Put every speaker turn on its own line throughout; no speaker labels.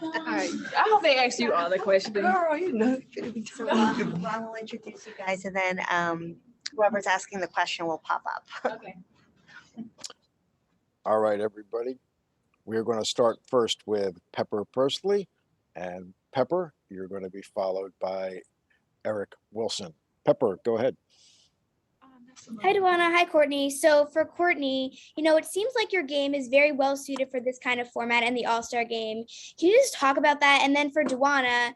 All right. I hope they ask you all the questions.
Girl, you know,
So Ron will introduce you guys, and then whoever's asking the question will pop up.
Okay.
All right, everybody. We're going to start first with Pepper Pursley. And Pepper, you're going to be followed by Eric Wilson. Pepper, go ahead.
Hi, DeWanna. Hi, Courtney. So for Courtney, it seems like your game is very well suited for this kind of format and the All-Star game. Can you just talk about that? And then for DeWanna,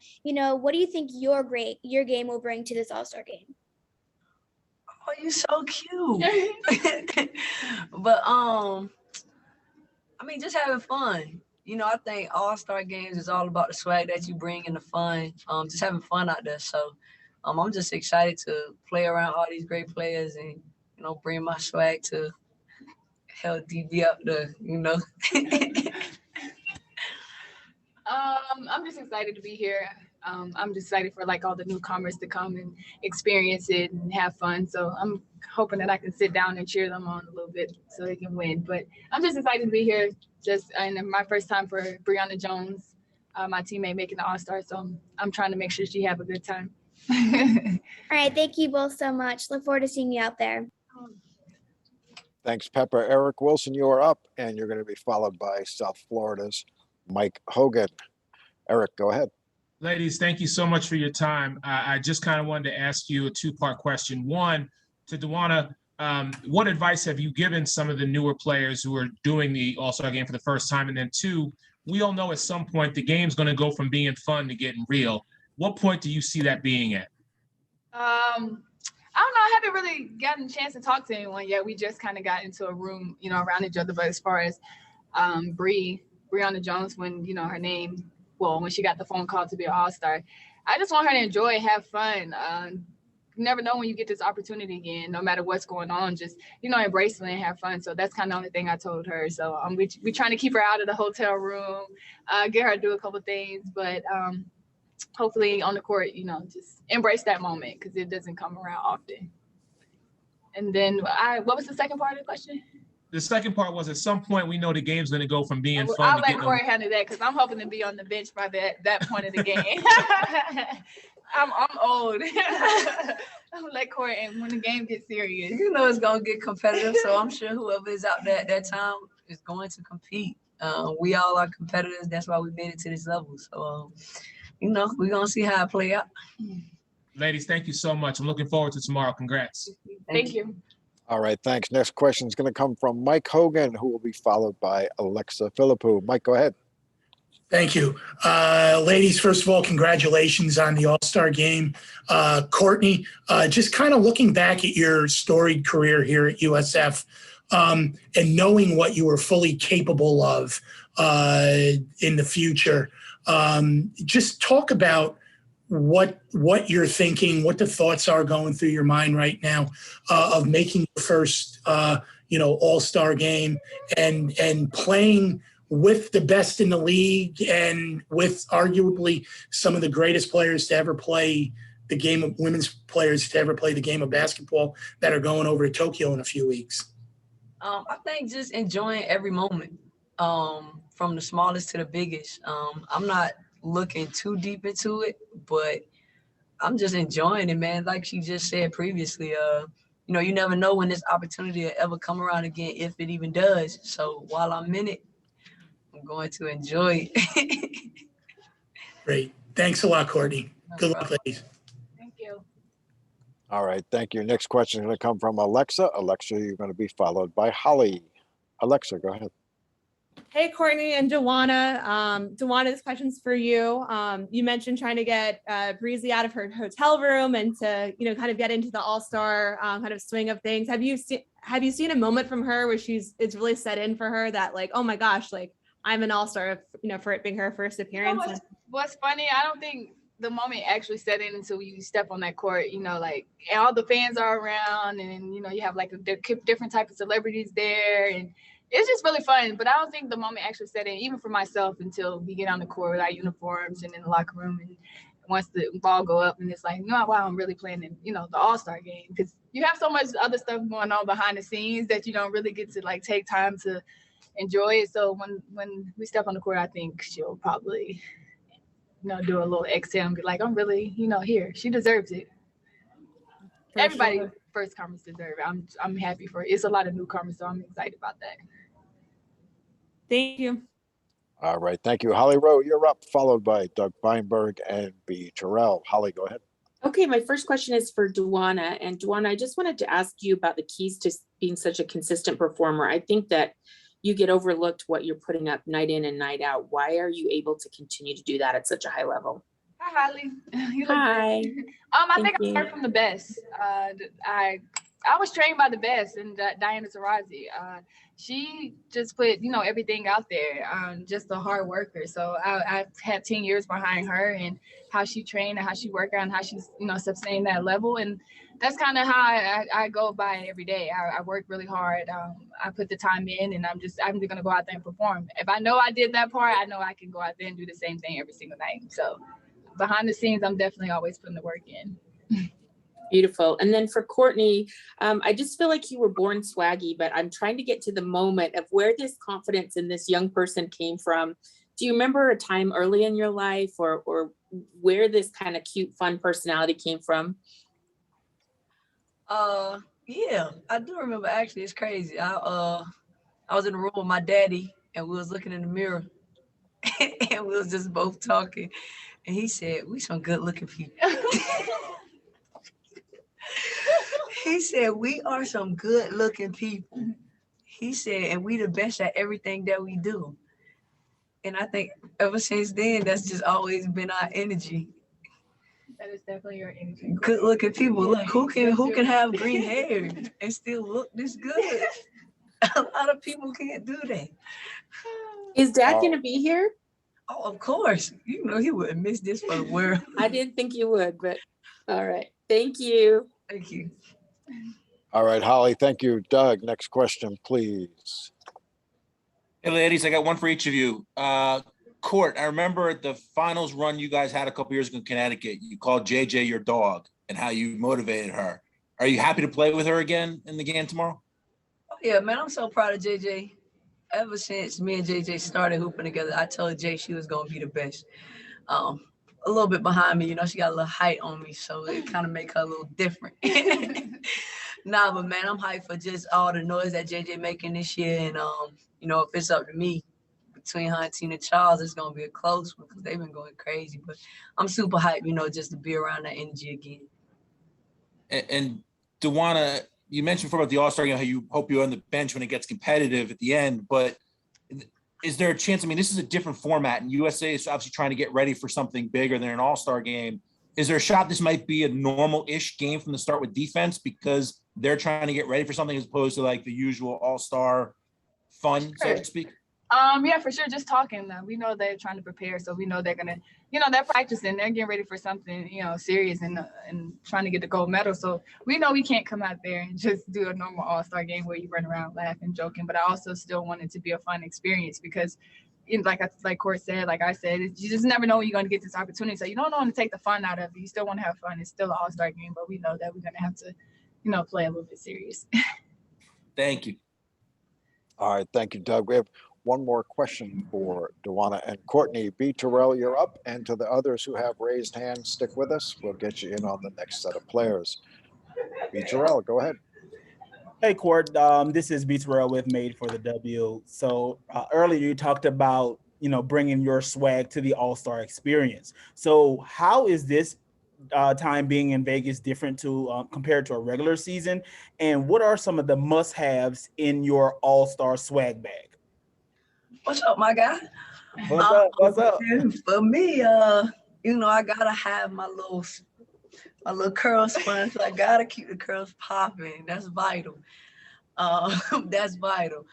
what do you think your game will bring to this All-Star game?
Oh, you so cute. But I mean, just having fun. I think All-Star games is all about the swag that you bring and the fun. Just having fun out there. So I'm just excited to play around all these great players and, bring my swag to help DB up the,
I'm just excited to be here. I'm just excited for all the newcomers to come and experience it and have fun. So I'm hoping that I can sit down and cheer them on a little bit so they can win. But I'm just excited to be here. And my first time for Breonna Jones, my teammate, making the All-Star. So I'm trying to make sure she have a good time.
All right. Thank you both so much. Look forward to seeing you out there.
Thanks, Pepper. Eric Wilson, you are up, and you're going to be followed by South Florida's Mike Hogan. Eric, go ahead.
Ladies, thank you so much for your time. I just kind of wanted to ask you a two-part question. One, to DeWanna, what advice have you given some of the newer players who are doing the All-Star game for the first time? And then two, we all know at some point the game's going to go from being fun to getting real. What point do you see that being at?
I don't know. I haven't really gotten a chance to talk to anyone yet. We just kind of got into a room, around each other. But as far as Breonna Jones, when, her name, when she got the phone call to be an All-Star, I just want her to enjoy and have fun. You never know when you get this opportunity again, no matter what's going on, just, embrace it and have fun. So that's kind of the only thing I told her. So we trying to keep her out of the hotel room, get her to do a couple things, but hopefully on the court, just embrace that moment because it doesn't come around often. And then what was the second part of the question?
The second part was, at some point we know the game's going to go from being fun
I'll
to
let
getting
Corey handle that because I'm hoping to be on the bench by that point of the game. I'm old. I'm gonna let Corey, and when the game gets serious,
it's gonna get competitive. So I'm sure whoever is out there at that time is going to compete. We all are competitors. That's why we made it to this level. So we're gonna see how it play out.
Ladies, thank you so much. I'm looking forward to tomorrow. Congrats.
Thank you.
All right, thanks. Next question is going to come from Mike Hogan, who will be followed by Alexa Philippou. Mike, go ahead.
Thank you. Ladies, first of all, congratulations on the All-Star game. Courtney, just kind of looking back at your storied career here at USF and knowing what you were fully capable of in the future, just talk about what you're thinking, what the thoughts are going through your mind right now of making your first, All-Star game and playing with the best in the league and with arguably some of the greatest players to ever play the game of women's players to ever play the game of basketball that are going over to Tokyo in a few weeks.
I think just enjoying every moment, from the smallest to the biggest. I'm not looking too deep into it, but I'm just enjoying it, man. Like she just said previously, you never know when this opportunity will ever come around again, if it even does. So while I'm in it, I'm going to enjoy it.
Great. Thanks a lot, Courtney. Good luck, ladies.
Thank you.
All right, thank you. Next question is going to come from Alexa. Alexa, you're going to be followed by Holly. Alexa, go ahead.
Hey, Courtney and DeWanna. DeWanna, this question's for you. You mentioned trying to get Breezy out of her hotel room and to, kind of get into the All-Star kind of swing of things. Have you seen a moment from her where it's really set in for her that oh my gosh, I'm an All-Star, for it being her first appearance?
What's funny, I don't think the moment actually set in until you step on that court, and all the fans are around and, you have different types of celebrities there and it's just really fun. But I don't think the moment actually set in, even for myself, until we get on the court with our uniforms and in the locker room. And once the ball go up and it's wow, I'm really playing in, the All-Star game. Because you have so much other stuff going on behind the scenes that you don't really get to take time to enjoy it. So when we step on the court, I think she'll probably, do a little exhale and be like, I'm really, here. She deserves it.
For
Everybody
sure.
first comers deserve it. I'm happy for it. It's a lot of newcomers, so I'm excited about that.
Thank you.
All right, thank you. Holly Rowe, you're up, followed by Doug Feinberg and B. Terrell. Holly, go ahead.
Okay, my first question is for DeWanna. And DeWanna, I just wanted to ask you about the keys to being such a consistent performer. I think that you get overlooked what you're putting up night in and night out. Why are you able to continue to do that at such a high level?
Hi, Holly. You look
Hi.
good. I think I
you.
learned from the best. I was trained by the best, and Diana Taurasi. She just put, everything out there. Just a hard worker. So I've had 10 years behind her and how she trained and how she worked out and how she's, sustained that level. And that's kind of how I go by it every day. I work really hard. I put the time in, and I'm just going to go out there and perform. If I know I did that part, I know I can go out there and do the same thing every single night. So behind the scenes, I'm definitely always putting the work in.
Beautiful. And then for Courtney, I just feel like you were born swaggy, but I'm trying to get to the moment of where this confidence in this young person came from. Do you remember a time early in your life or where this kind of cute, fun personality came from?
Yeah, I do remember. Actually, it's crazy. I was in the room with my daddy, and we was looking in the mirror, and we was just both talking. And he said, "We some good looking people." He said, "We are some good looking people." He said, "And we the best at everything that we do." And I think ever since then, that's just always been our energy.
That is definitely your energy.
Good looking people. Look, who can have green hair and still look this good? A lot of people can't do that.
Is Dad going to be here?
Oh, of course. He wouldn't miss this for the world.
I didn't think you would, but all right. Thank you.
Thank you.
All right, Holly, thank you. Doug, next question, please.
Hey, ladies, I got one for each of you. Court, I remember the finals run you guys had a couple years ago in Connecticut. You called JJ your dog and how you motivated her. Are you happy to play with her again in the game tomorrow?
Oh, yeah, man, I'm so proud of JJ. Ever since me and JJ started hooping together, I told Jay she was going to be the best. A little bit behind me, she got a little height on me, so it kind of make her a little different. Nah, but man, I'm hyped for just all the noise that JJ making this year. And, if it's up to me, between her and Tina Charles, it's going to be a close one because they've been going crazy. But I'm super hyped, just to be around that energy again.
And DeWanna, you mentioned before about the All-Star game, how you hope you're on the bench when it gets competitive at the end. But is there a chance? I mean, this is a different format, and USA is obviously trying to get ready for something bigger than an All-Star game. Is there a shot this might be a normal-ish game from the start with defense because they're trying to get ready for something as opposed to like the usual All-Star fun, so to speak?
Yeah, for sure. Just talking. We know they're trying to prepare, so we know they're gonna, they're practicing. They're getting ready for something, serious and trying to get the gold medal. So we know we can't come out there and just do a normal All-Star game where you run around laughing, joking. But I also still want it to be a fun experience because, like Court said, like I said, you just never know when you're gonna get this opportunity. So you don't want to take the fun out of it. You still want to have fun. It's still an All-Star game, but we know that we're gonna have to, play a little bit serious.
Thank you.
All right, thank you, Doug. We have one more question for DeWanna and Courtney. B. Terrell, you're up. And to the others who have raised hands, stick with us. We'll get you in on the next set of players. B. Terrell, go ahead.
Hey, Court. This is B. Terrell with Made for the W. So earlier you talked about, bringing your swag to the All-Star experience. So how is this time being in Vegas different to compared to a regular season? And what are some of the must-haves in your All-Star swag bag?
What's up, my guy?
What's up?
For me, I gotta have my little curl sponge. I gotta keep the curls popping. That's vital. That's vital.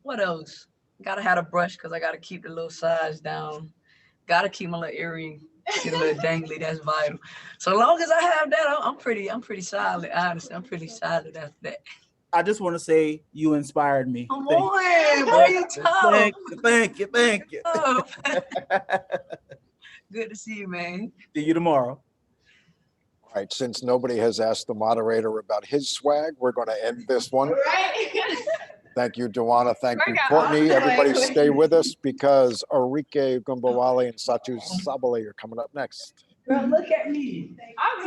What else? Gotta have a brush because I gotta keep the little size down. Gotta keep my little earring, get a little dangly. That's vital. So long as I have that, I'm pretty solid. Honestly, I'm pretty solid after that.
I just want to say you inspired me.
Come on, boy, you tough.
Thank you.
Good to see you, man.
See you tomorrow.
All right, since nobody has asked the moderator about his swag, we're going to end this one.
Right.
Thank you, DeWanna. Thank you,
Workout
Courtney.
awesome.
Everybody stay with us because Arike Gumbawali and Satu Sabali are coming up next.
Girl, look at me.
I'm